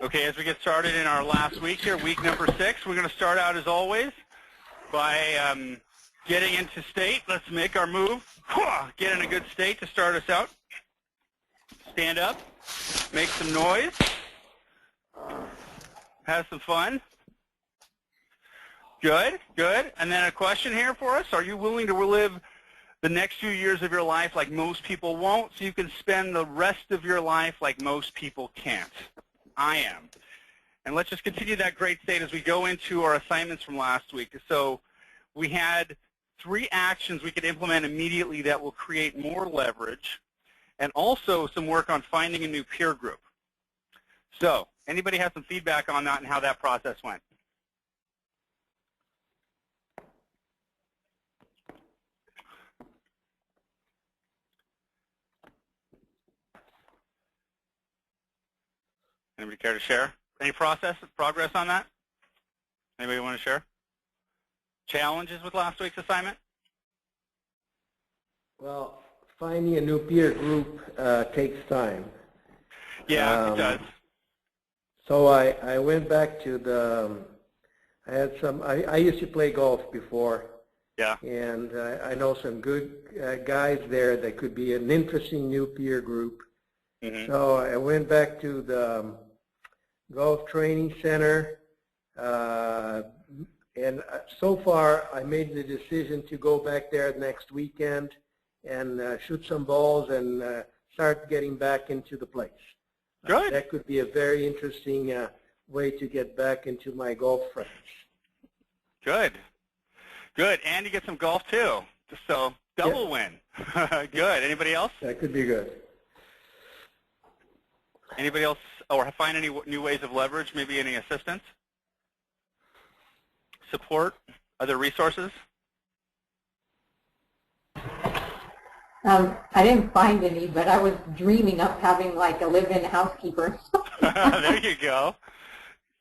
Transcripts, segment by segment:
Okay, as we get started in our last week here, week number 6, we're going to start out as always by getting into state. Let's make our move. Get in a good state to start us out. Stand up, make some noise, have some fun. Good, good. And then a question here for us. Are you willing to live the next few years of your life like most people won't, so you can spend the rest of your life like most people can't? I am. And let's just continue that great state as we go into our assignments from last week. So we had 3 actions we could implement immediately that will create more leverage, and also some work on finding a new peer group. So anybody have some feedback on that and how that process went? Anybody care to share? Any progress on that? Anybody want to share? Challenges with last week's assignment? Well, finding a new peer group takes time. Yeah, it does. So I went back to the, I used to play golf before. Yeah. And I know some good guys there that could be an interesting new peer group. Mm-hmm. So I went back to the golf training center, and so far I made the decision to go back there next weekend and shoot some balls and start getting back into the place. Good. That could be a very interesting way to get back into my golf friends. Good. Good. And you get some golf too. So double win. Good. Anybody else? That could be good. Anybody else, or find any new ways of leverage, maybe any assistance, support, other resources? I didn't find any, but I was dreaming of having like a live-in housekeeper. There you go.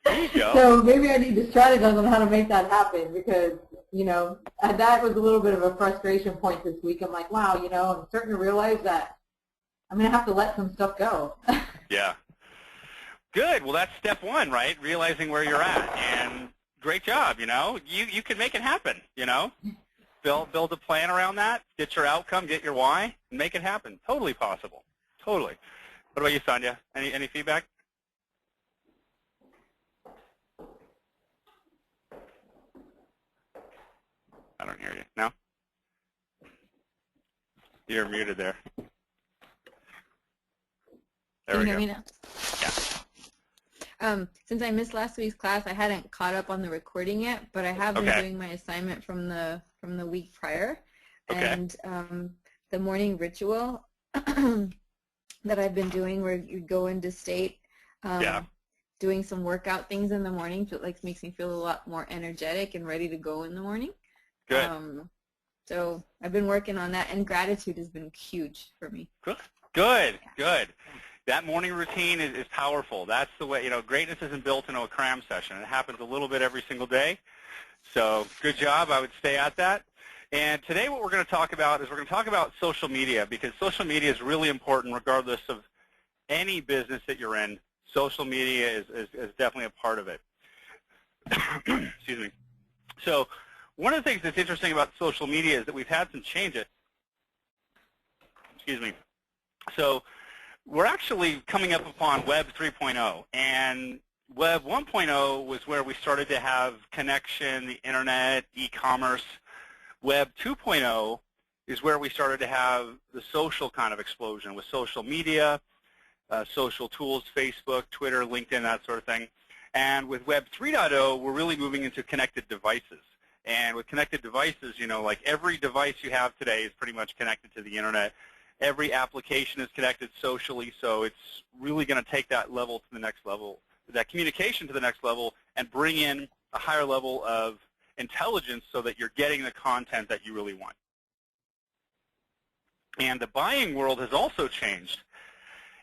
There you go. So maybe I need to strategize on how to make that happen, because, you know, that was a little bit of a frustration point this week. I'm like, wow, you know, I'm starting to realize that I'm going to have to let some stuff go. Yeah. Good. Well, that's step 1, right? Realizing where you're at. And great job, you know. You can make it happen, you know. Build a plan around that. Get your outcome, get your why, and make it happen. Totally possible. Totally. What about you, Sonia? Any feedback? I don't hear you. No? You're muted there. There we go. Can you hear me now? Yeah. Since I missed last week's class, I hadn't caught up on the recording yet, but I have been doing my assignment from the week prior. Okay. And the morning ritual that I've been doing, where you go into state, doing some workout things in the morning, so it like makes me feel a lot more energetic and ready to go in the morning. Good. So I've been working on that, and gratitude has been huge for me. Good. Good. Good. That morning routine is powerful. That's the way, you know, greatness isn't built into a cram session. It happens a little bit every single day. So good job. I would stay at that. And today what we're going to talk about is we're going to talk about social media, because social media is really important regardless of any business that you're in. Social media is definitely a part of it. Excuse me. So one of the things that's interesting about social media is that we've had some changes. Excuse me. So we're actually coming up upon Web 3.0, and Web 1.0 was where we started to have connection, the internet, e-commerce. Web 2.0 is where we started to have the social kind of explosion with social media, social tools, Facebook, Twitter, LinkedIn, that sort of thing. And with Web 3.0, we're really moving into connected devices. And with connected devices, you know, like every device you have today is pretty much connected to the internet. Every application is connected socially, so it's really going to take that level to the next level, that communication to the next level, and bring in a higher level of intelligence so that you're getting the content that you really want. And the buying world has also changed.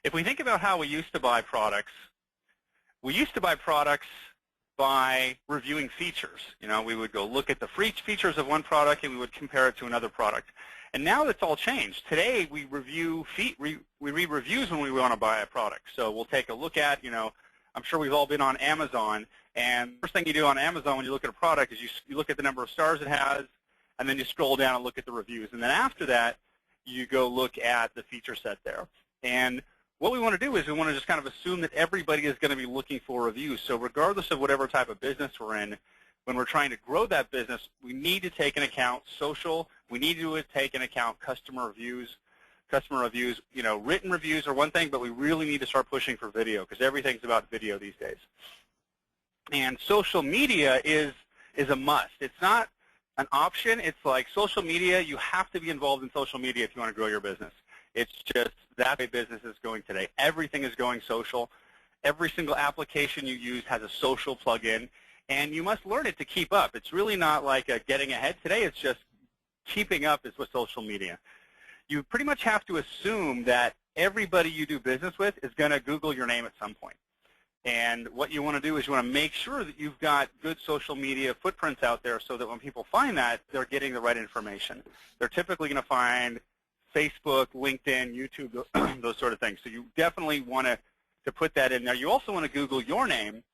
If we think about how we used to buy products by reviewing features. You know, we would go look at the features of one product and we would compare it to another product. And now that's all changed. Today we read reviews when we want to buy a product. So we'll take a look at, you know, I'm sure we've all been on Amazon, and the first thing you do on Amazon when you look at a product is you look at the number of stars it has, and then you scroll down and look at the reviews. And then after that, you go look at the feature set there. And what we want to do is we want to just kind of assume that everybody is going to be looking for reviews. So regardless of whatever type of business we're in, when we're trying to grow that business, we need to take into account social. We need to take into account customer reviews. Customer reviews, you know, written reviews are one thing, but we really need to start pushing for video because everything's about video these days. And social media is a must. It's not an option. It's like social media. You have to be involved in social media if you want to grow your business. It's just that way business is going today. Everything is going social. Every single application you use has a social plug-in, and you must learn it to keep up. It's really not like a getting ahead today. It's just keeping up is with social media. You pretty much have to assume that everybody you do business with is going to Google your name at some point. And what you want to do is you want to make sure that you've got good social media footprints out there so that when people find that, they're getting the right information. They're typically going to find Facebook, LinkedIn, YouTube, those sort of things. So you definitely want to put that in there. You also want to Google your name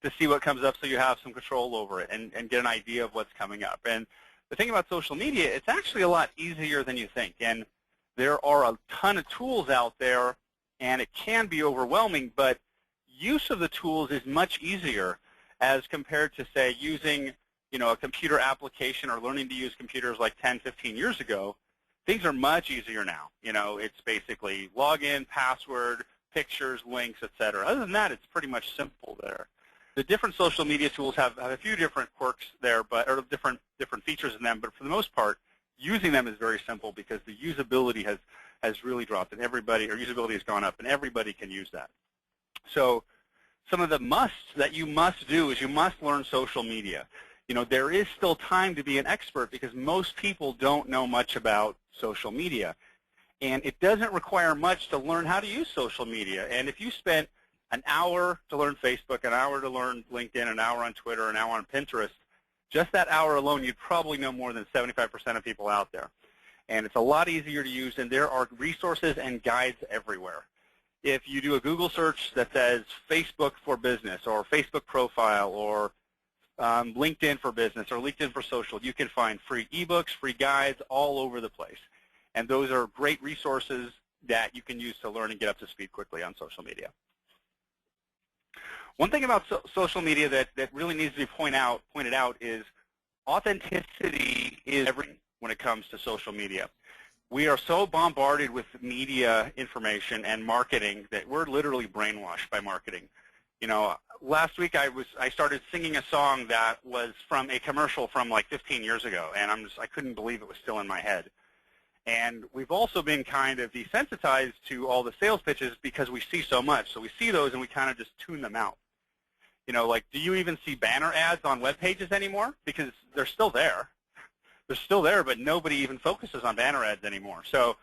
to see what comes up so you have some control over it and get an idea of what's coming up. And the thing about social media, it's actually a lot easier than you think. And there are a ton of tools out there, and it can be overwhelming, but use of the tools is much easier as compared to, say, using, you know, a computer application or learning to use computers like 10, 15 years ago. Things are much easier now. You know, it's basically login, password, pictures, links, etc. Other than that, it's pretty much simple there. The different social media tools have a few different quirks there, or different features in them, but for the most part, using them is very simple because the usability has really dropped, and usability has gone up, and everybody can use that. So some of the musts that you must do is you must learn social media. You know, there is still time to be an expert because most people don't know much about social media. And it doesn't require much to learn how to use social media. And if you spent an hour to learn Facebook, an hour to learn LinkedIn, an hour on Twitter, an hour on Pinterest, just that hour alone, you'd probably know more than 75% of people out there. And it's a lot easier to use, and there are resources and guides everywhere. If you do a Google search that says Facebook for business or Facebook profile or LinkedIn for business or LinkedIn for social, you can find free ebooks, free guides all over the place. And those are great resources that you can use to learn and get up to speed quickly on social media. One thing about social media that really needs to be pointed out is authenticity is everything when it comes to social media. We are so bombarded with media information and marketing that we're literally brainwashed by marketing. You know, last week I started singing a song that was from a commercial from like 15 years ago, and I couldn't believe it was still in my head. And we've also been kind of desensitized to all the sales pitches because we see so much. So we see those and we kind of just tune them out. You know, like, do you even see banner ads on web pages anymore? Because they're still there. They're still there, but nobody even focuses on banner ads anymore. So,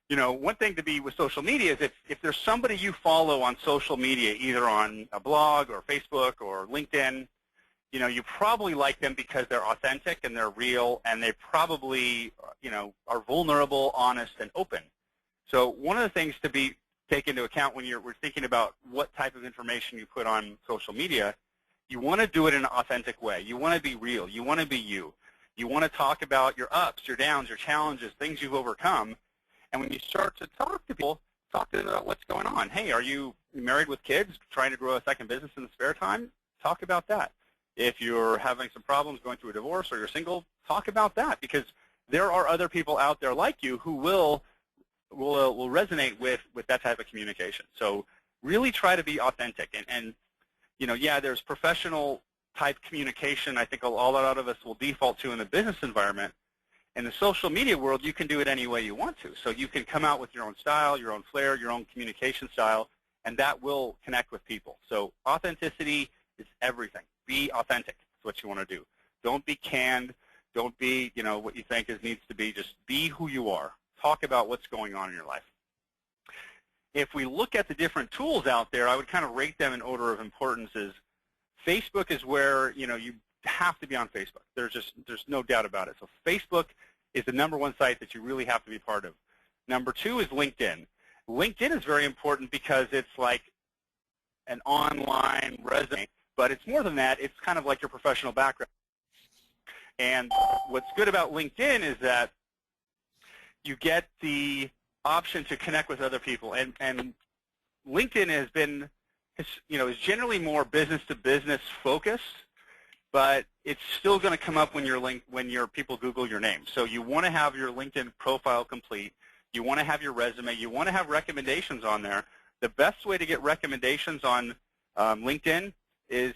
you know, one thing to be with social media is if there's somebody you follow on social media, either on a blog or Facebook or LinkedIn, you know, you probably like them because they're authentic and they're real, and they probably, you know, are vulnerable, honest, and open. So one of the things to take into account when we're thinking about what type of information you put on social media, you want to do it in an authentic way. You want to be real. You want to be you. You want to talk about your ups, your downs, your challenges, things you've overcome. And when you start to talk to people, talk to them about what's going on. Hey, are you married with kids, trying to grow a second business in the spare time? Talk about that. If you're having some problems going through a divorce or you're single, talk about that, because there are other people out there like you who will resonate with that type of communication. So really try to be authentic. And you know, yeah, there's professional type communication I think a lot of us will default to in the business environment. In the social media world, you can do it any way you want to. So you can come out with your own style, your own flair, your own communication style, and that will connect with people. So authenticity is everything. Be authentic. That's what you want to do. Don't be canned. Don't be, you know, what you think needs to be. Just be who you are. Talk about what's going on in your life. If we look at the different tools out there, I would kind of rate them in order of importance. Facebook is where, you know, you have to be on Facebook. There's no doubt about it. So Facebook is the #1 site that you really have to be part of. #2 is LinkedIn. LinkedIn is very important because it's like an online resume, but it's more than that. It's kind of like your professional background. And what's good about LinkedIn is that you get the option to connect with other people. And LinkedIn has been, is generally more business-to-business focused, but it's still going to come up when your people Google your name. So you want to have your LinkedIn profile complete. You want to have your resume. You want to have recommendations on there. The best way to get recommendations on LinkedIn is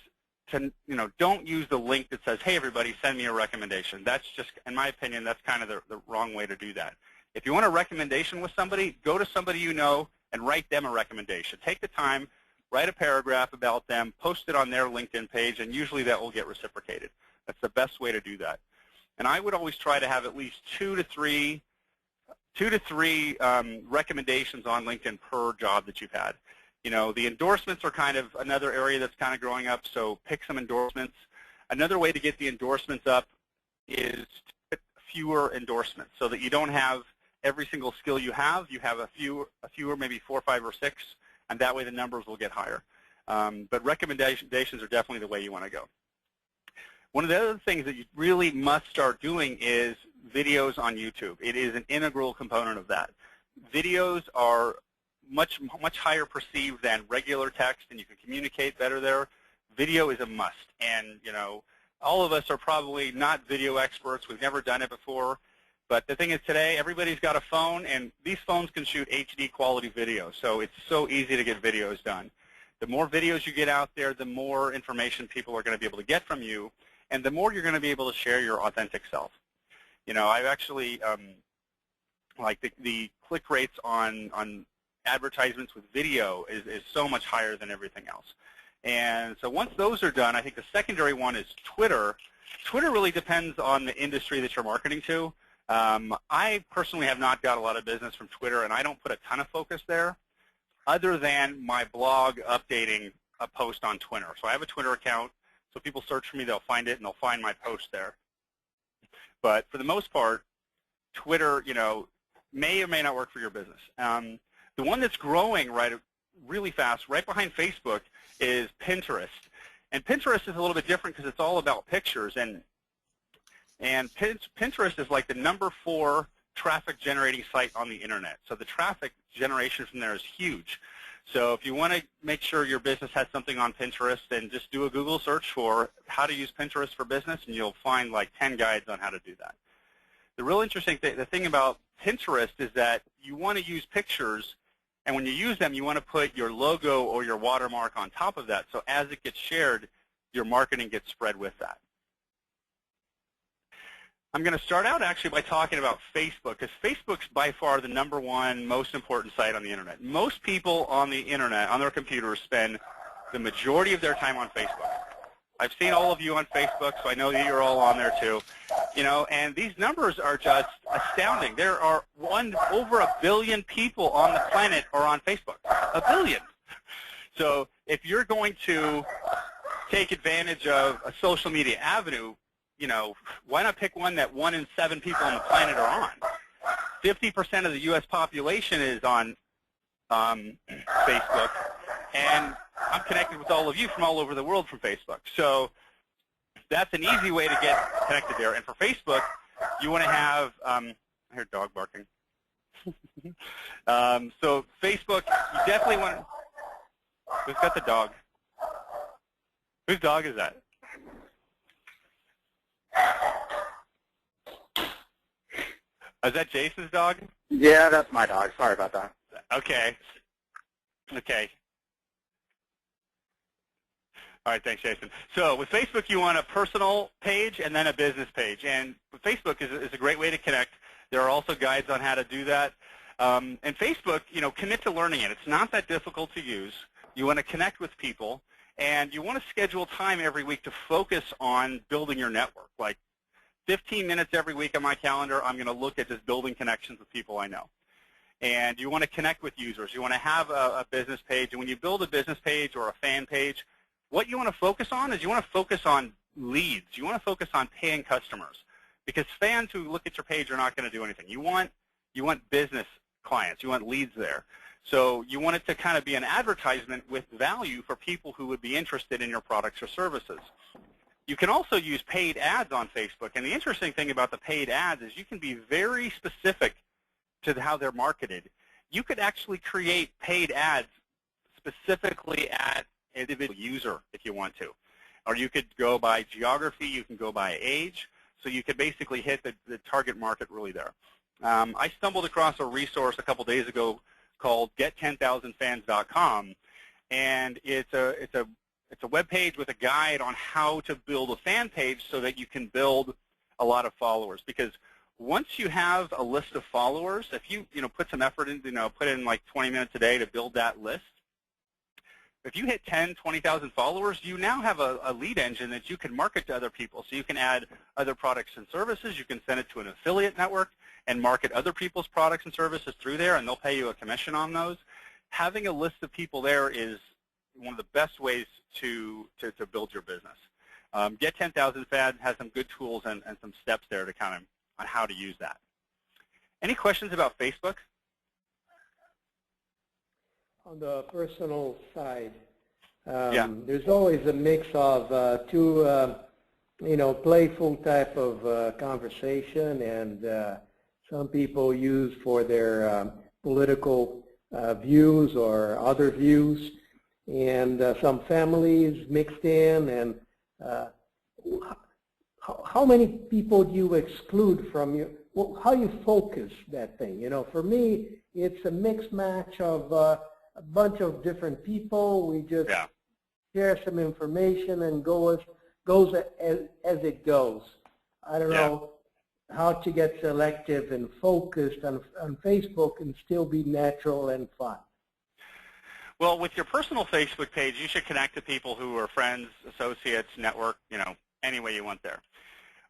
to, don't use the link that says, hey, everybody, send me a recommendation. That's just, in my opinion, that's kind of the wrong way to do that. If you want a recommendation with somebody, go to somebody you know and write them a recommendation. Take the time, write a paragraph about them, post it on their LinkedIn page, and usually that will get reciprocated. That's the best way to do that. And I would always try to have at least two to three recommendations on LinkedIn per job that you've had. The endorsements are kind of another area that's kind of growing up, so pick some endorsements. Another way to get the endorsements up is to put fewer endorsements so that you don't have every single skill you have a fewer, maybe 4, 5, or 6, and that way the numbers will get higher. But recommendations are definitely the way you want to go. One of the other things that you really must start doing is videos on YouTube. It is an integral component of that. Videos are much higher perceived than regular text, and you can communicate better there. Video is a must, and all of us are probably not video experts. We've never done it before, but the thing is today everybody's got a phone, and these phones can shoot HD quality video, so it's so easy to get videos done. The more videos you get out there, the more information people are going to be able to get from you, and the more you're going to be able to share your authentic self. I've actually, like the click rates on advertisements with video is so much higher than everything else. And so once those are done, I think the secondary one is Twitter. Twitter really depends on the industry that you're marketing to. I personally have not got a lot of business from Twitter, and I don't put a ton of focus there other than my blog updating a post on Twitter. So I have a Twitter account. So if people search for me, they'll find it, and they'll find my post there. But for the most part, Twitter, may or may not work for your business. The one that's growing really fast, right behind Facebook, is Pinterest. And Pinterest is a little bit different because it's all about pictures. And Pinterest is like the #4 traffic generating site on the internet. So the traffic generation from there is huge. So if you want to make sure your business has something on Pinterest, then just do a Google search for how to use Pinterest for business, and you'll find like 10 guides on how to do that. The real interesting thing, the thing about Pinterest is that you want to use pictures, and when you use them, you want to put your logo or your watermark on top of that. So as it gets shared, your marketing gets spread with that. I'm going to start out actually by talking about Facebook, because Facebook's by far the #1 most important site on the internet. Most people on the internet, on their computers, spend the majority of their time on Facebook. I've seen all of you on Facebook, so I know that you're all on there too. And these numbers are just astounding. There are over 1 billion people on the planet are on Facebook. 1 billion. So if you're going to take advantage of a social media avenue, why not pick one that 1 in 7 people on the planet are on? 50% of the U.S. population is on Facebook, and I'm connected with all of you from all over the world from Facebook. So that's an easy way to get connected there. And for Facebook, you want to have, I hear dog barking. So Facebook, you definitely want to, who's got the dog? Whose dog is that? Is that Jason's dog? Yeah, that's my dog. Sorry about that. Okay. Okay. All right, thanks, Jason. So with Facebook, you want a personal page and then a business page. And Facebook is a great way to connect. There are also guides on how to do that. And Facebook, commit to learning it. It's not that difficult to use. You want to connect with people, and you want to schedule time every week to focus on building your network. Like 15 minutes every week on my calendar, I'm going to look at just building connections with people I know. And you want to connect with users. You want to have a business page. And when you build a business page or a fan page, what you want to focus on is you want to focus on leads. You want to focus on paying customers, because fans who look at your page are not going to do anything. You want business clients. You want leads there. So you want it to kind of be an advertisement with value for people who would be interested in your products or services. You can also use paid ads on Facebook. And the interesting thing about the paid ads is you can be very specific to how they're marketed. You could actually create paid ads specifically at individual user if you want to. Or you could go by geography, you can go by age, so you could basically hit the target market really there. I stumbled across a resource a couple days ago called get10000fans.com, and it's a web page with a guide on how to build a fan page so that you can build a lot of followers. Because once you have a list of followers, if you put some effort in, put in like 20 minutes a day to build that list, if you hit 10, 20,000 followers, you now have a lead engine that you can market to other people. So you can add other products and services. You can send it to an affiliate network and market other people's products and services through there, and they'll pay you a commission on those. Having a list of people there is one of the best ways to build your business. Get 10,000 Fans has some good tools and some steps there to kind of on how to use that. Any questions about Facebook? On the personal side, there's always a mix of two, playful type of conversation, and some people use for their political views or other views, and some families mixed in. And how many people do you exclude from you? How you focus that thing? For me, it's a mixed match of a bunch of different people. We just share some information and goes as it goes. I don't know how to get selective and focused on Facebook and still be natural and fun. Well, with your personal Facebook page, you should connect to people who are friends, associates, network, any way you want there.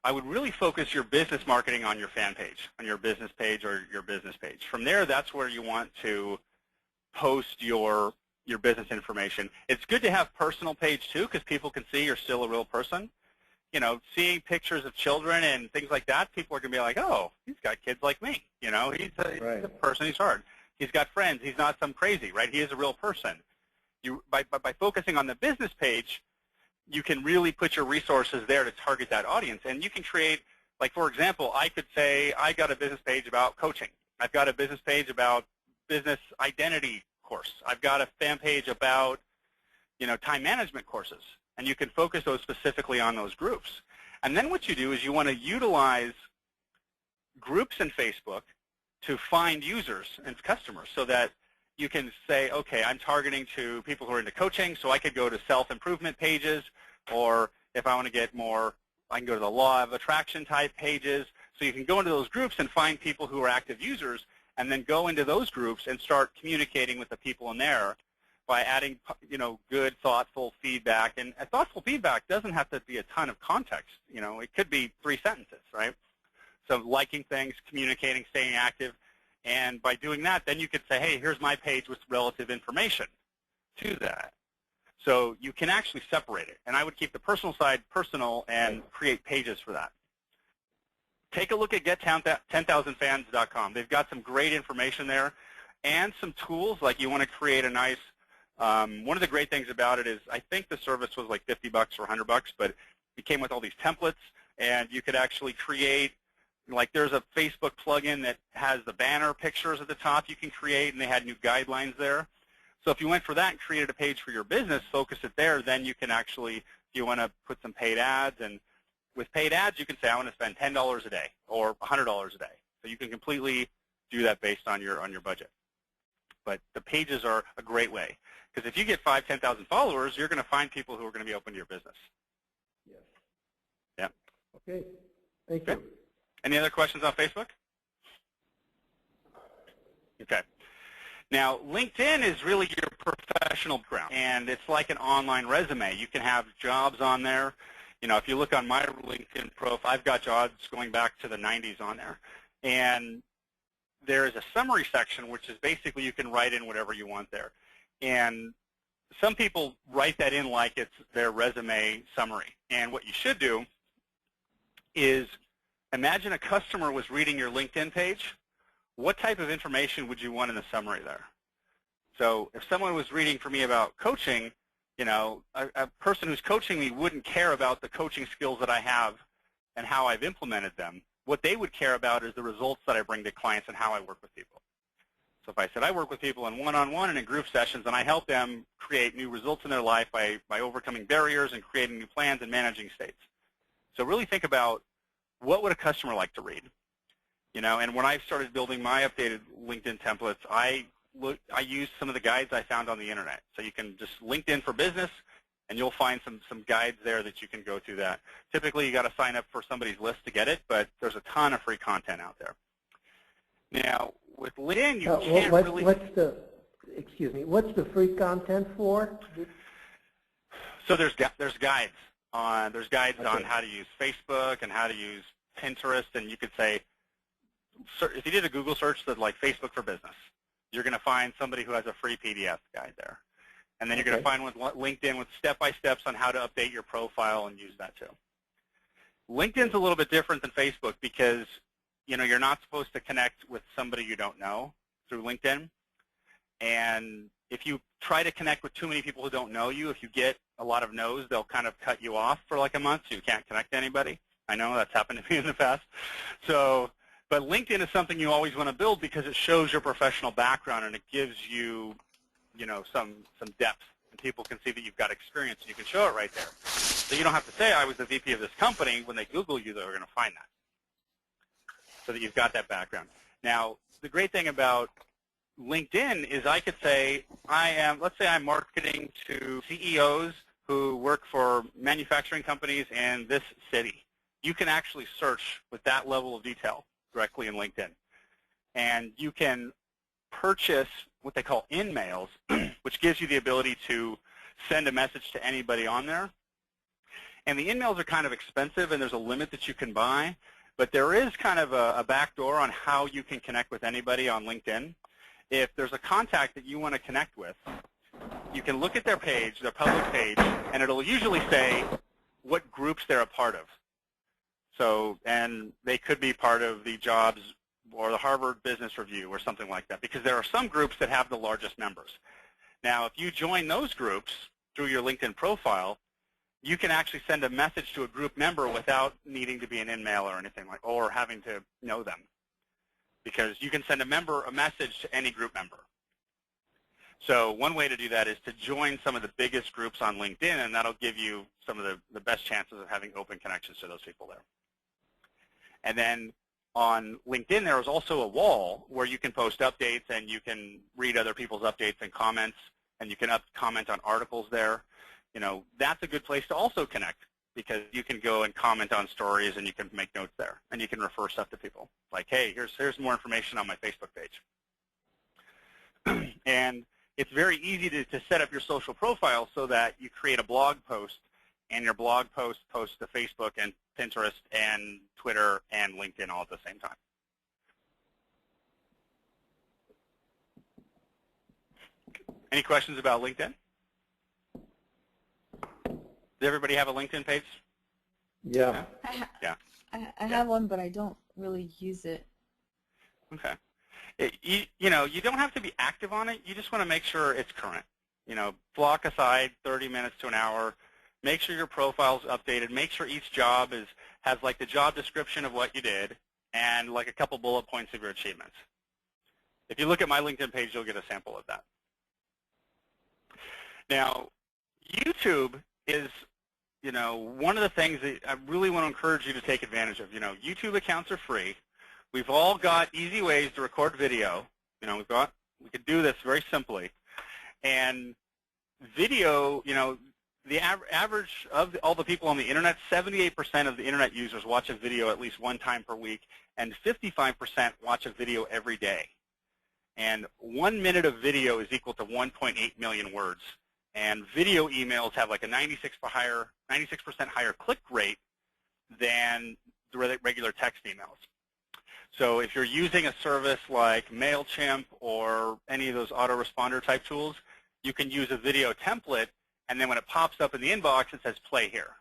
I would really focus your business marketing on your fan page, on your business page or your business page. From there, that's where you want to post your business information. It's good to have personal page too, because people can see you're still a real person. Seeing pictures of children and things like that, people are going to be like, oh, he's got kids like me. He's a person, he's hard. He's got friends, he's not some crazy, right? He is a real person. By focusing on the business page, you can really put your resources there to target that audience. And you can create, like for example, I could say, I got a business page about coaching. I've got a business page about business identity course. I've got a fan page about, time management courses. And you can focus those specifically on those groups. And then what you do is you want to utilize groups in Facebook to find users and customers so that you can say, okay, I'm targeting to people who are into coaching, so I could go to self-improvement pages, or if I want to get more, I can go to the law of attraction type pages. So you can go into those groups and find people who are active users, and then go into those groups and start communicating with the people in there by adding, good, thoughtful feedback. And thoughtful feedback doesn't have to be a ton of context. It could be 3 sentences, right? So liking things, communicating, staying active. And by doing that, then you could say, hey, here's my page with relative information to that. So you can actually separate it. And I would keep the personal side personal and create pages for that. Take a look at get10000fans.com. They've got some great information there and some tools, like you want to create a nice, one of the great things about it is I think the service was like $50 or $100, but it came with all these templates, and you could actually create, like there's a Facebook plugin that has the banner pictures at the top you can create, and they had new guidelines there. So if you went for that and created a page for your business, focus it there, then you can actually, if you want to put some paid ads, and with paid ads you can say I want to spend $10 a day or $100 a day. So you can completely do that based on your budget. But the pages are a great way, because if you get 5,000, 10,000 followers, you're going to find people who are going to be open to your business. Yes. Yeah. Okay. Thank you. Any other questions on Facebook? Okay. Now, LinkedIn is really your professional ground, and it's like an online resume. You can have jobs on there. If you look on my LinkedIn profile, I've got jobs going back to the 90s on there. And there is a summary section, which is basically you can write in whatever you want there. And some people write that in like it's their resume summary. And what you should do is imagine a customer was reading your LinkedIn page. What type of information would you want in the summary there? So if someone was reading for me about coaching, you know, a person who's coaching me wouldn't care about the coaching skills that I have and how I've implemented them. What they would care about is the results that I bring to clients and how I work with people. So if I said I work with people in one-on-one and in group sessions, and I help them create new results in their life by overcoming barriers and creating new plans and managing states. So really think about, what would a customer like to read? You know, and when I started building my updated LinkedIn templates, I used some of the guides I found on the internet. So you can just LinkedIn for Business, and you'll find some guides there that you can go to that. Typically, you got to sign up for somebody's list to get it, but there's a ton of free content out there. Now, with LinkedIn, you can't really... What's the free content for? So there's guides on Okay. on how to use Facebook and how to use Pinterest, and you could say, if you did a Google search that like Facebook for Business, you're going to find somebody who has a free PDF guide there. And then you're going to find one LinkedIn with step-by-steps on how to update your profile and use that too. LinkedIn's a little bit different than Facebook because, you know, you're not supposed to connect with somebody you don't know through LinkedIn. And if you try to connect with too many people who don't know you, if you get a lot of no's, they'll kind of cut you off for like a month so you can't connect to anybody. I know that's happened to me in the past. So, but LinkedIn is something you always want to build because it shows your professional background and it gives you, you know, some depth. And people can see that you've got experience and you can show it right there. So you don't have to say, I was the VP of this company. When they Google you, they're going to find that. So that you've got that background. Now, the great thing about LinkedIn is I could say, let's say I'm marketing to CEOs who work for manufacturing companies in this city. You can actually search with that level of detail directly in LinkedIn. And you can purchase what they call in-mails, which gives you the ability to send a message to anybody on there. And the in-mails are kind of expensive, and there's a limit that you can buy. But there is kind of a backdoor on how you can connect with anybody on LinkedIn. If there's a contact that you want to connect with, you can look at their page, their public page, and it'll usually say what groups they're a part of. So, and they could be part of the Jobs or the Harvard Business Review or something like that, because there are some groups that have the largest members. Now, if you join those groups through your LinkedIn profile, you can actually send a message to a group member without needing to be an in-mail or anything like, or having to know them, because you can send a message to any group member. So one way to do that is to join some of the biggest groups on LinkedIn, and that'll give you some of the best chances of having open connections to those people there. And then on LinkedIn, there is also a wall where you can post updates and you can read other people's updates and comments, and you can comment on articles there. You know, that's a good place to also connect, because you can go and comment on stories and you can make notes there, and you can refer stuff to people. Like, hey, here's more information on my Facebook page. And it's very easy to set up your social profile so that you create a blog post, and your blog post posts to Facebook and Pinterest and Twitter and LinkedIn all at the same time. Any questions about LinkedIn? Does everybody have a LinkedIn page? Yeah. I have one, but I don't really use it. Okay. You know, you don't have to be active on it. You just want to make sure it's current. You know, block aside 30 minutes to an hour. Make sure your profile's updated. Make sure each job has like the job description of what you did and like a couple bullet points of your achievements. If you look at my LinkedIn page, you'll get a sample of that. Now, YouTube is, you know, one of the things that I really want to encourage you to take advantage of. You know, YouTube accounts are free. We've all got easy ways to record video. You know, we could do this very simply. And video, you know, the average of all the people on the internet, 78% of the internet users watch a video at least one time per week, and 55% watch a video every day. And 1 minute of video is equal to 1.8 million words. And video emails have like a 96% higher click rate than the regular text emails. So if you're using a service like MailChimp or any of those autoresponder type tools, you can use a video template, and then when it pops up in the inbox, it says play here.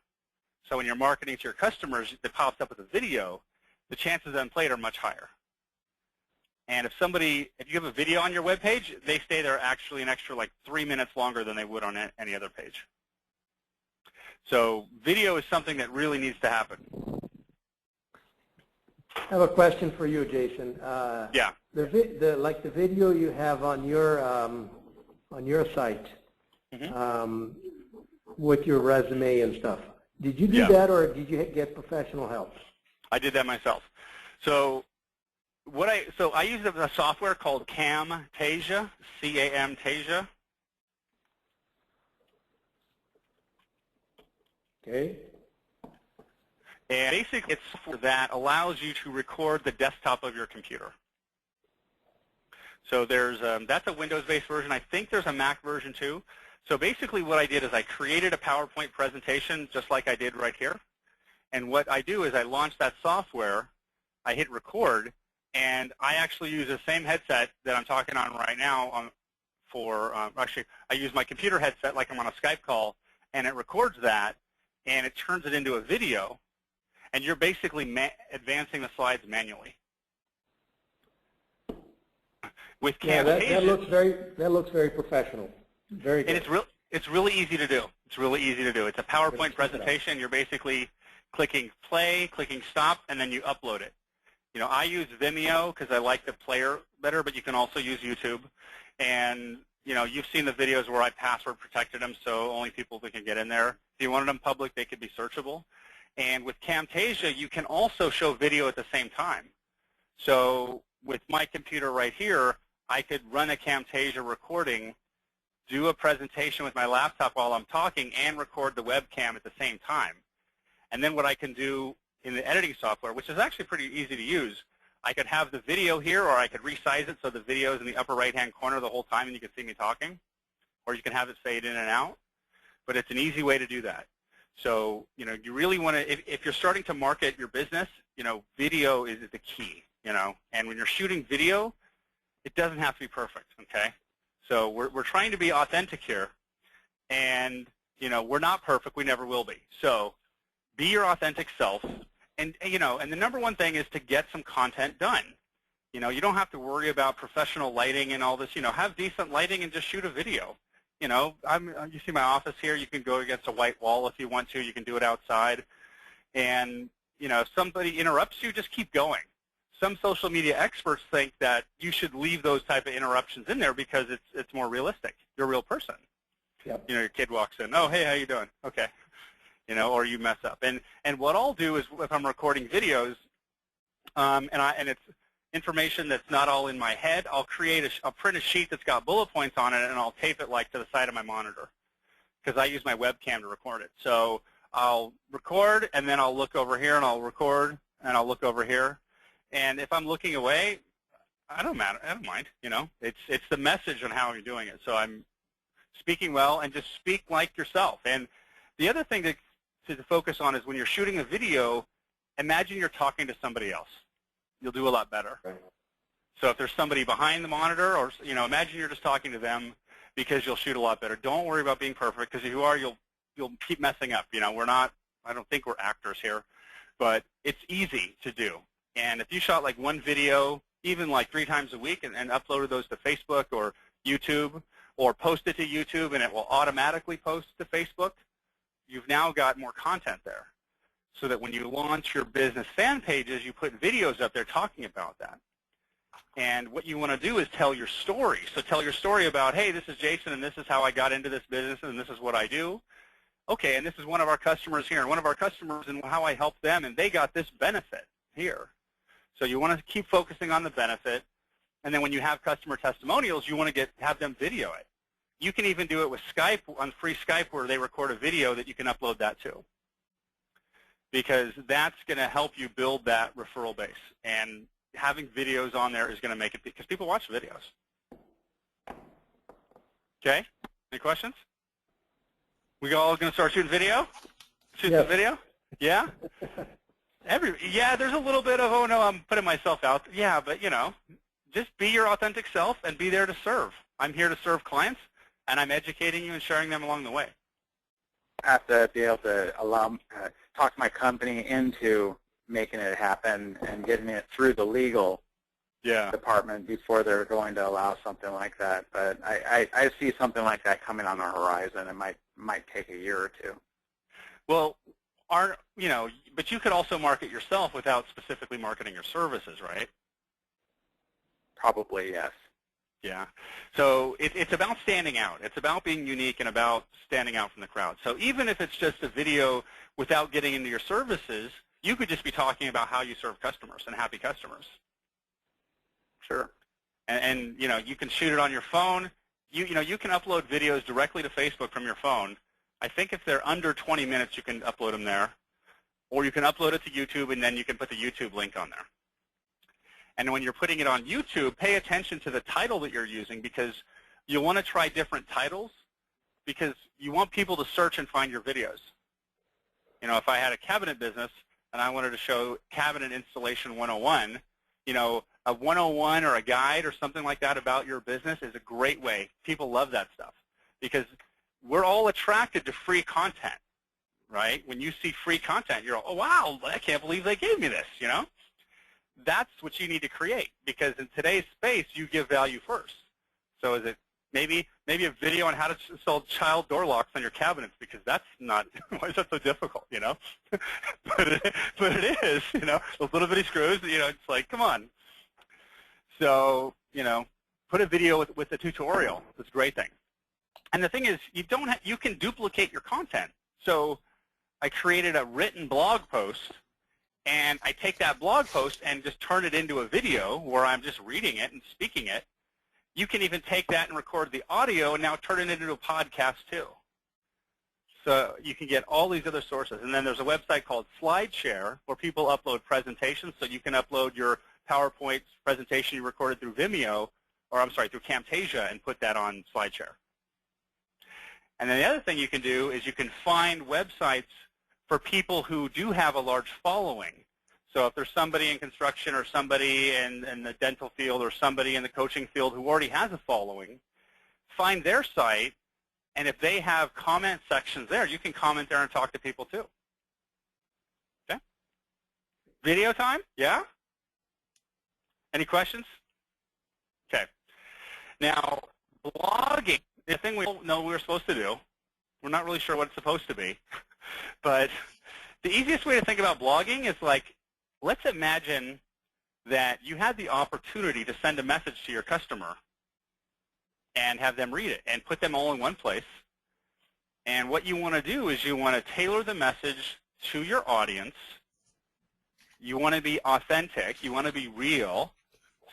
So when you're marketing to your customers, it pops up with a video, the chances of them played are much higher. And if you have a video on your web page, they stay there actually an extra like 3 minutes longer than they would on any other page. So video is something that really needs to happen. I have a question for you, Jason. Yeah. Like the video you have on your site, with your resume and stuff. Did you do that, or did you get professional help? I did that myself. So I use a software called Camtasia, C-A-M-Tasia. Okay. And basically, it's software that allows you to record the desktop of your computer. So that's a Windows-based version. I think there's a Mac version too. So basically what I did is I created a PowerPoint presentation just like I did right here. And what I do is I launch that software, I hit record, and I actually use the same headset that I'm talking on right now actually, I use my computer headset like I'm on a Skype call, and it records that, and it turns it into a video, and you're basically advancing the slides manually. With Camtasia, that looks very professional. Very good. And it's really easy to do. It's really easy to do. It's a PowerPoint presentation. You're basically clicking play, clicking stop, and then you upload it. I use Vimeo because I like the player better, but you can also use YouTube. And you've seen the videos where I password protected them, so only people that can get in there. If you wanted them public, they could be searchable. And with Camtasia, you can also show video at the same time. So with my computer right here, I could run a Camtasia recording, do a presentation with my laptop while I'm talking, and record the webcam at the same time. And then what I can do in the editing software, which is actually pretty easy to use, I could have the video here, or I could resize it so the video is in the upper right-hand corner the whole time and you can see me talking. Or you can have it fade in and out. But it's an easy way to do that. So, you really want to, if you're starting to market your business, video is the key, And when you're shooting video, it doesn't have to be perfect, okay? So we're trying to be authentic here, and we're not perfect. We never will be. So be your authentic self, and and the number one thing is to get some content done. You don't have to worry about professional lighting and all this. Have decent lighting and just shoot a video. You see my office here. You can go against a white wall if you want to. You can do it outside, and if somebody interrupts you, just keep going. Some social media experts think that you should leave those type of interruptions in there because it's more realistic. You're a real person. Yep. Your kid walks in. Oh, hey, how you doing? Okay. Or you mess up. And what I'll do is if I'm recording videos, and it's information that's not all in my head, I'll print a sheet that's got bullet points on it, and I'll tape it like to the side of my monitor because I use my webcam to record it. So I'll record, and then I'll look over here, and I'll record, and I'll look over here. And if I'm looking away, I don't mind. It's the message on how you're doing it. So I'm speaking well, and just speak like yourself. And the other thing to focus on is when you're shooting a video, imagine you're talking to somebody else. You'll do a lot better. Right. So if there's somebody behind the monitor, or imagine you're just talking to them, because you'll shoot a lot better. Don't worry about being perfect, because if you are, you'll keep messing up. I don't think we're actors here, but it's easy to do. And if you shot like one video, even like 3 times a week, and uploaded those to Facebook or YouTube, or post it to YouTube and it will automatically post to Facebook, you've now got more content there. So that when you launch your business fan pages, you put videos up there talking about that. And what you want to do is tell your story. So tell your story about, hey, this is Jason, and this is how I got into this business, and this is what I do. Okay, and this is one of our customers here, and one of our customers, and how I helped them, and they got this benefit here. So you want to keep focusing on the benefit, and then when you have customer testimonials, you want to have them video it. You can even do it with Skype, on free Skype, where they record a video that you can upload that to, because that's going to help you build that referral base. And having videos on there is going to make it, because people watch videos. Okay? Any questions? We all going to start shooting video? Shoot some video? Yeah? Yeah, there's a little bit of, oh no, I'm putting myself out. Yeah, but just be your authentic self and be there to serve. I'm here to serve clients, and I'm educating you and sharing them along the way. I have to be able to talk my company into making it happen and getting it through the legal department before they're going to allow something like that. But I see something like that coming on the horizon. It might take a year or two. Well, but you could also market yourself without specifically marketing your services, right? Probably, yes. Yeah. So it's about standing out. It's about being unique and about standing out from the crowd. So even if it's just a video without getting into your services, you could just be talking about how you serve customers and happy customers. Sure. And you can shoot it on your phone. You can upload videos directly to Facebook from your phone. I think if they're under 20 minutes, you can upload them there. Or you can upload it to YouTube, and then you can put the YouTube link on there. And when you're putting it on YouTube, pay attention to the title that you're using, because you want to try different titles, because you want people to search and find your videos. If I had a cabinet business and I wanted to show cabinet installation 101, a 101 or a guide or something like that about your business is a great way. People love that stuff because we're all attracted to free content, right? When you see free content, you're, oh, wow, I can't believe they gave me this, That's what you need to create, because in today's space, you give value first. So is it maybe a video on how to install child door locks on your cabinets, because that's not, why is that so difficult, but it is, those little bitty screws, it's like, come on. So, put a video with a tutorial. That's a great thing. And the thing is, you can duplicate your content. So I created a written blog post, and I take that blog post and just turn it into a video where I'm just reading it and speaking it. You can even take that and record the audio and now turn it into a podcast too. So you can get all these other sources. And then there's a website called SlideShare where people upload presentations. So you can upload your PowerPoint presentation you recorded through Vimeo, or I'm sorry, through Camtasia, and put that on SlideShare. And then the other thing you can do is you can find websites for people who do have a large following. So if there's somebody in construction or somebody in the dental field or somebody in the coaching field who already has a following, find their site, and if they have comment sections there, you can comment there and talk to people too. Okay? Video time? Yeah? Any questions? Okay. Now, blogging, the thing we don't know we're supposed to do. We're not really sure what it's supposed to be. But the easiest way to think about blogging is like, let's imagine that you had the opportunity to send a message to your customer and have them read it and put them all in one place. And what you want to do is you want to tailor the message to your audience. You want to be authentic. You want to be real.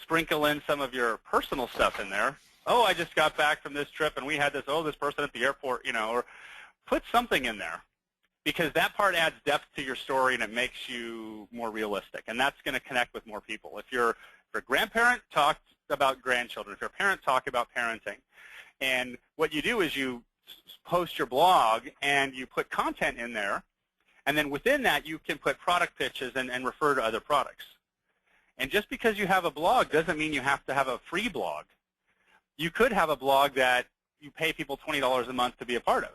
Sprinkle in some of your personal stuff in there. Oh, I just got back from this trip and we had this person at the airport, or put something in there, because that part adds depth to your story and it makes you more realistic, and that's going to connect with more people. If you're a grandparent, talk about grandchildren. If you're a parent, talk about parenting. And what you do is you post your blog and you put content in there, and then within that you can put product pitches and refer to other products. And just because you have a blog doesn't mean you have to have a free blog. You could have a blog that you pay people $20 a month to be a part of.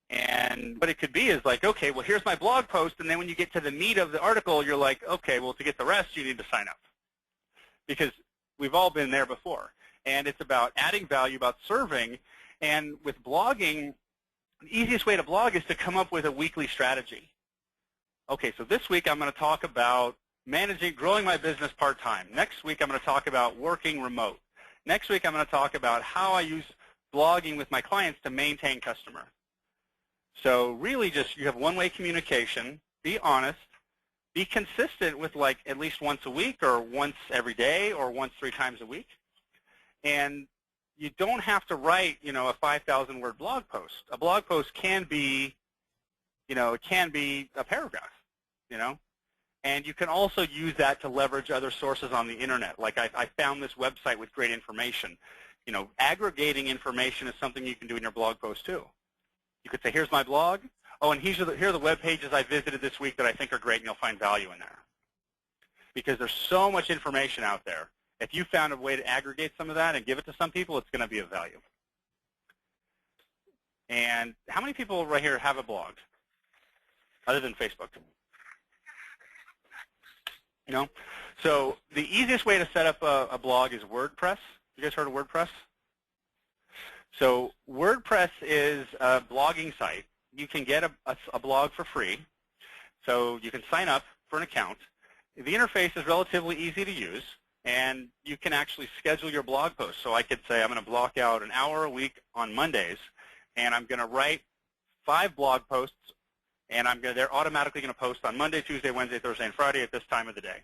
And what it could be is like, okay, well, here's my blog post, and then when you get to the meat of the article, you're like, okay, well, to get the rest, you need to sign up. Because we've all been there before. And it's about adding value, about serving. And with blogging, the easiest way to blog is to come up with a weekly strategy. Okay, so this week I'm going to talk about growing my business part-time. Next week I'm going to talk about working remote. Next week I'm going to talk about how I use blogging with my clients to maintain customer. So really just you have one-way communication, be honest, be consistent with like at least once a week or once every day or once 3 times a week. And you don't have to write, a 5,000-word blog post. A blog post can be, it can be a paragraph, And you can also use that to leverage other sources on the internet. Like I found this website with great information. Aggregating information is something you can do in your blog post too. You could say, here's my blog. Oh, and here are the web pages I visited this week that I think are great, and you'll find value in there. Because there's so much information out there. If you found a way to aggregate some of that and give it to some people, it's going to be of value. And how many people right here have a blog other than Facebook? So the easiest way to set up a blog is WordPress. You guys heard of WordPress? So WordPress is a blogging site. You can get a blog for free. So you can sign up for an account. The interface is relatively easy to use, and you can actually schedule your blog posts. So I could say I'm going to block out an hour a week on Mondays, and I'm going to write 5 blog posts, and they're automatically going to post on Monday, Tuesday, Wednesday, Thursday, and Friday at this time of the day.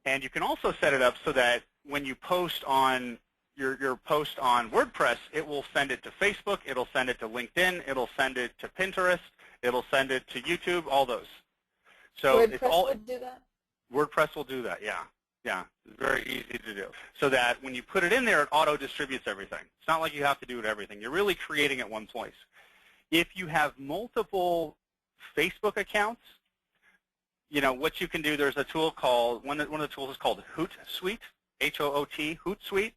And you can also set it up so that when you post on your post on WordPress, it will send it to Facebook, it'll send it to LinkedIn, it'll send it to Pinterest, it'll send it to YouTube, all those. So WordPress it's all, would do that? WordPress will do that, yeah. Yeah, it's very easy to do. So that when you put it in there, it auto-distributes everything. It's not like you have to do it everything. You're really creating it one place. If you have multiple Facebook accounts, you know, what you can do, there's a tool called, one of the tools is called Hootsuite, H-O-O-T, Hootsuite.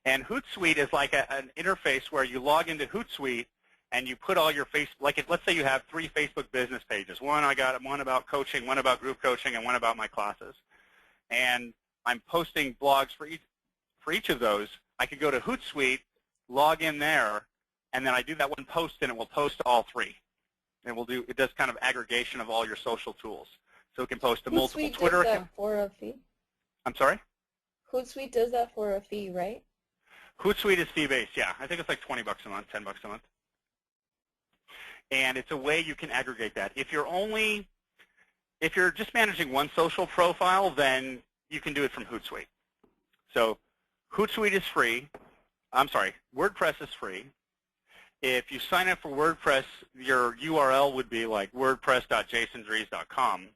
And Hootsuite is like an interface where you log into Hootsuite and you put all your let's say you have 3 Facebook business pages. One about coaching, one about group coaching, and one about my classes. And I'm posting blogs for each of those. I could go to Hootsuite, log in there, and then I do that one post, and it will post to all 3. And it does kind of aggregation of all your social tools. So it can post to multiple Twitter accounts. Hootsuite does that for a fee? I'm sorry? Hootsuite does that for a fee, right? Hootsuite is fee-based, yeah. I think it's like $20 a month, $10 a month. And it's a way you can aggregate that. If you're just managing one social profile, then you can do it from Hootsuite. So Hootsuite is free. I'm sorry, WordPress is free. If you sign up for WordPress, your URL would be like wordpress.jasondries.com.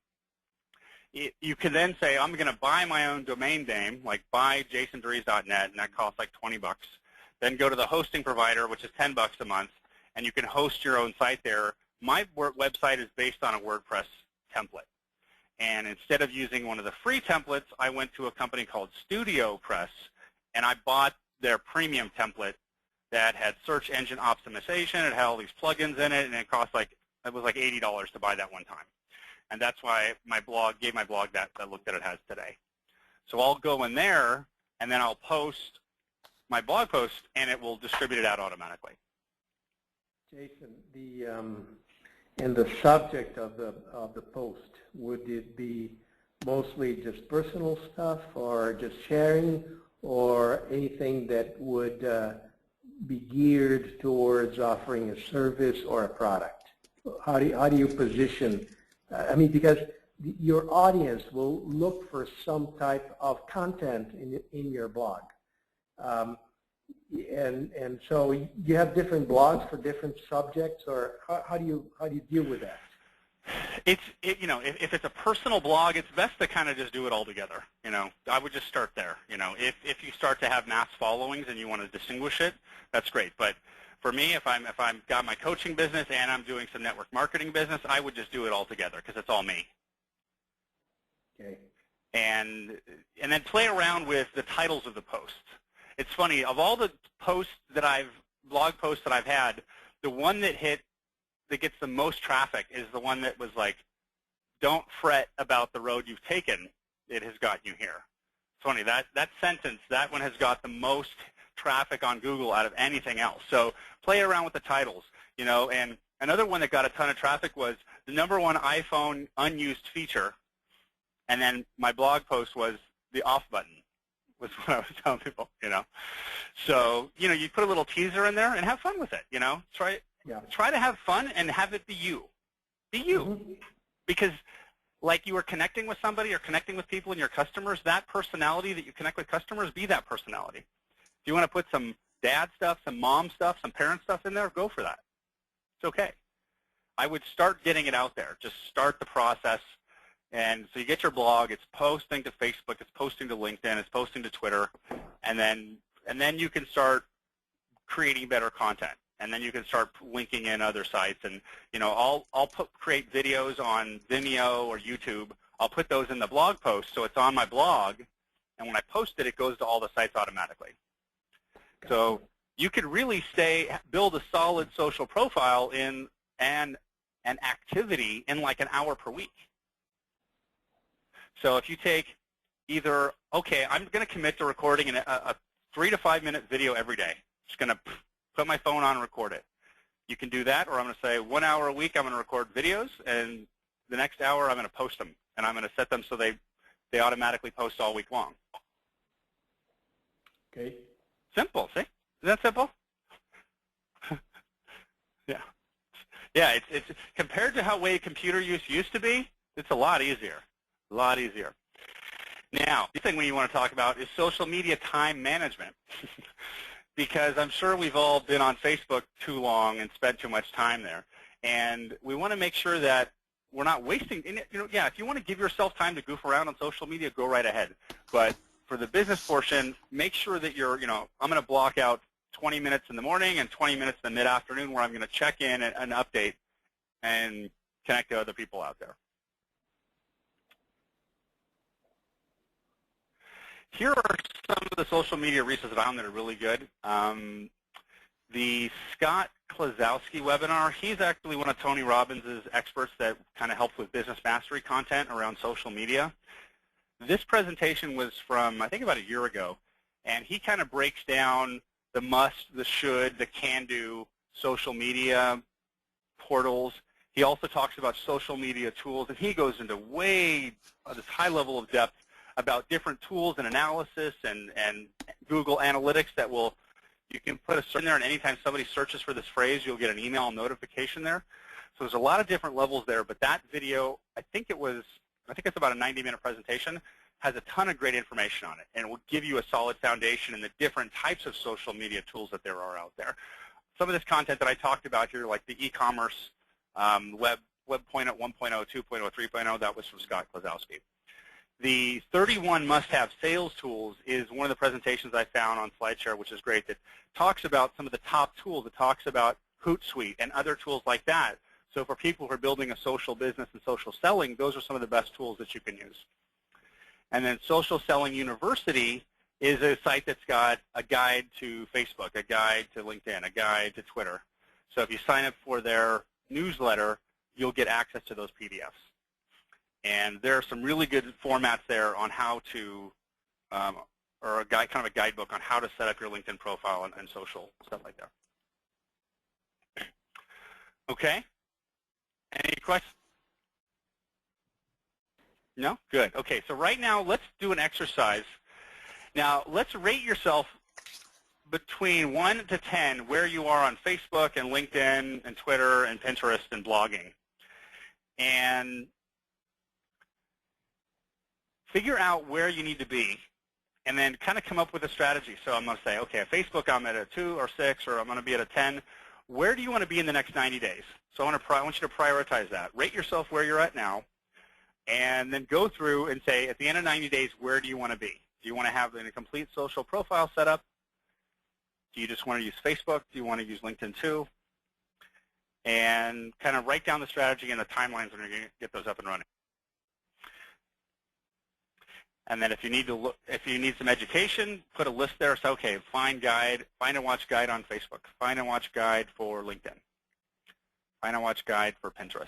You can then say, I'm going to buy my own domain name, like buyjasondries.net, and that costs like $20. Then go to the hosting provider, which is $10 a month, and you can host your own site there. My website is based on a WordPress template. And instead of using one of the free templates, I went to a company called StudioPress, and I bought their premium template that had search engine optimization. It had all these plugins in it, and it was like $80 to buy that one time. And that's why my blog gave my blog that look that it has today. So I'll go in there, and then I'll post my blog post, and it will distribute it out automatically. Jason, the subject of the post, would it be mostly just personal stuff, or just sharing, or anything that would be geared towards offering a service or a product? How do you position? I mean, because your audience will look for some type of content in your blog, and so you have different blogs for different subjects, or how do you deal with that? You know, if it's a personal blog, it's best to kind of just do it all together. You know, I would just start there. You know, if you start to have mass followings and you want to distinguish it, that's great. But for me, if I'm got my coaching business and I'm doing some network marketing business, I would just do it all together because it's all me. Okay. And then play around with the titles of the posts. It's funny, of all the blog posts that I've had, the one that gets the most traffic is the one that was like, don't fret about the road you've taken, it has got you here. It's funny, that sentence, that one has got the most traffic on Google out of anything else. So play around with the titles, you know. And another one that got a ton of traffic was the #1 iPhone unused feature, and then my blog post was the off button, was what I was telling people, you know. So, you know, you put a little teaser in there and have fun with it, you know. Try to have fun and have it be you. Be you. Mm-hmm. Because like you are connecting with somebody or connecting with people and your customers, that personality that you connect with customers, be that personality. If you want to put some dad stuff, some mom stuff, some parent stuff in there, go for that. It's okay. I would start getting it out there. Just start the process. And so you get your blog, it's posting to Facebook, it's posting to LinkedIn, it's posting to Twitter, and then you can start creating better content. And then you can start linking in other sites. And, you know, I'll create videos on Vimeo or YouTube. I'll put those in the blog post so it's on my blog. And when I post it, it goes to all the sites automatically. So you could really build a solid social profile in an activity in like an hour per week. So if you take either, okay, I'm going to commit to recording a 3 to 5 minute video every day. Just going to put my phone on and record it. You can do that, or I'm going to say 1 hour a week I'm going to record videos, and the next hour I'm going to post them, and I'm going to set them so they automatically post all week long. Okay. Simple, see? Is that simple? Yeah. Yeah, it's compared to how way computer use used to be, it's a lot easier. A lot easier. Now, the thing we want to talk about is social media time management. Because I'm sure we've all been on Facebook too long and spent too much time there. And we want to make sure that we're not wasting, yeah, if you want to give yourself time to goof around on social media, go right ahead. But for the business portion, make sure that you're, I'm going to block out 20 minutes in the morning and 20 minutes in the mid-afternoon where I'm going to check in and update and connect to other people out there. Here are some of the social media resources that I found that are really good. The Scott Klazowski webinar, he's actually one of Tony Robbins' experts that kind of helps with business mastery content around social media. This presentation was from, I think, about a year ago, and he kind of breaks down the must, the should, the can-do social media portals. He also talks about social media tools, and he goes into this high level of depth about different tools and analysis and Google Analytics that you can put a search in there, and anytime somebody searches for this phrase, you'll get an email notification there. So there's a lot of different levels there, but that video, I think it's about a 90-minute presentation, has a ton of great information on it, and it will give you a solid foundation in the different types of social media tools that there are out there. Some of this content that I talked about here, like the e-commerce, web 1.0, 2.0, 3.0, that was from Scott Klazowski. The 31 must-have sales tools is one of the presentations I found on SlideShare, which is great, that talks about some of the top tools. It talks about Hootsuite and other tools like that. So for people who are building a social business and social selling, those are some of the best tools that you can use. And then Social Selling University is a site that's got a guide to Facebook, a guide to LinkedIn, a guide to Twitter. So if you sign up for their newsletter, you'll get access to those PDFs. And there are some really good formats there on how to, or kind of a guidebook on how to set up your LinkedIn profile and social stuff like that. Okay. Any questions? No? Good. Okay, so right now let's do an exercise. Now let's rate yourself between 1 to 10 where you are on Facebook and LinkedIn and Twitter and Pinterest and blogging. And figure out where you need to be, and then kind of come up with a strategy. So I'm going to say, okay, at Facebook I'm at a 2 or 6, or I'm going to be at a 10. Where do you want to be in the next 90 days? So I want you to prioritize that. Rate yourself where you're at now, and then go through and say, at the end of 90 days, where do you want to be? Do you want to have a complete social profile set up? Do you just want to use Facebook? Do you want to use LinkedIn too? And kind of write down the strategy and the timelines when you're going to get those up and running. And then if you need some education, put a list there. So okay, find and watch guide on Facebook, find and watch guide for LinkedIn, find and watch guide for Pinterest.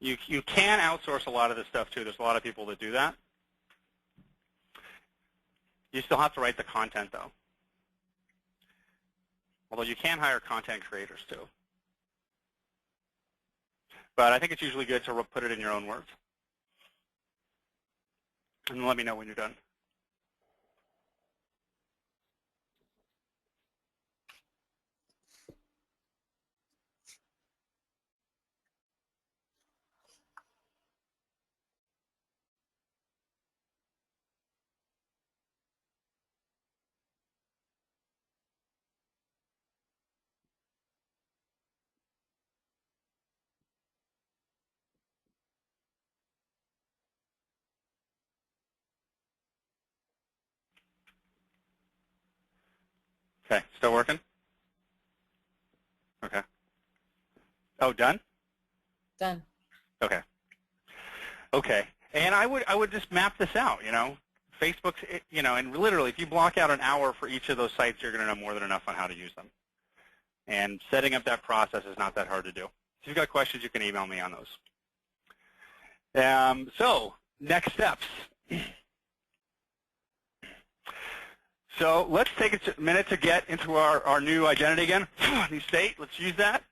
You can outsource a lot of this stuff too. There's a lot of people that do that. You still have to write the content though. Although you can hire content creators too. But I think it's usually good to put it in your own words. And let me know when you're done. Okay, still working? Okay. Oh, done? Done. Okay. Okay. And I would just map this out, you know. Facebook's, you know, and literally if you block out an hour for each of those sites, you're going to know more than enough on how to use them. And setting up that process is not that hard to do. If you've got questions, you can email me on those. So next steps. So let's take a minute to get into our new identity again. New state, let's use that.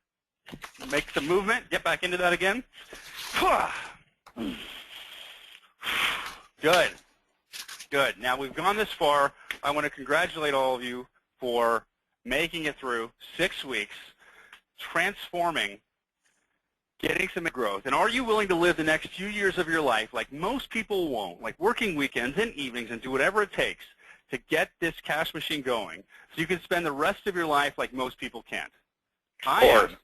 Make some movement, get back into that again. Good. Good. Now we've gone this far. I want to congratulate all of you for making it through 6 weeks, transforming, getting some growth. And are you willing to live the next few years of your life like most people won't, like working weekends and evenings and do whatever it takes to get this cash machine going so you can spend the rest of your life like most people can't? I am.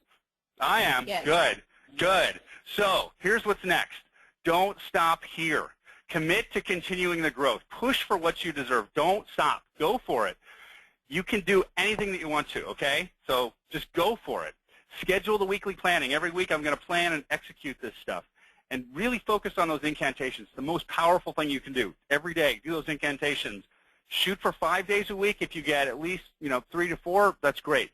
I am. Yes. Good. Good. So here's what's next. Don't stop here. Commit to continuing the growth. Push for what you deserve. Don't stop. Go for it. You can do anything that you want to, okay? So just go for it. Schedule the weekly planning. Every week I'm going to plan and execute this stuff. And really focus on those incantations. The most powerful thing you can do. Every day, do those incantations. Shoot for 5 days a week. If you get at least 3 to 4, that's great.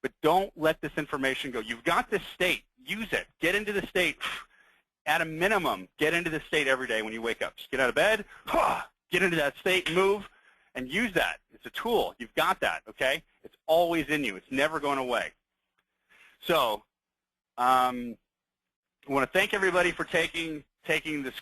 But don't let this information go. You've got this state. Use it. Get into the state. At a minimum, get into the state every day when you wake up. Just get out of bed, get into that state, move, and use that. It's a tool. You've got that, okay? It's always in you. It's never going away. So I want to thank everybody for taking this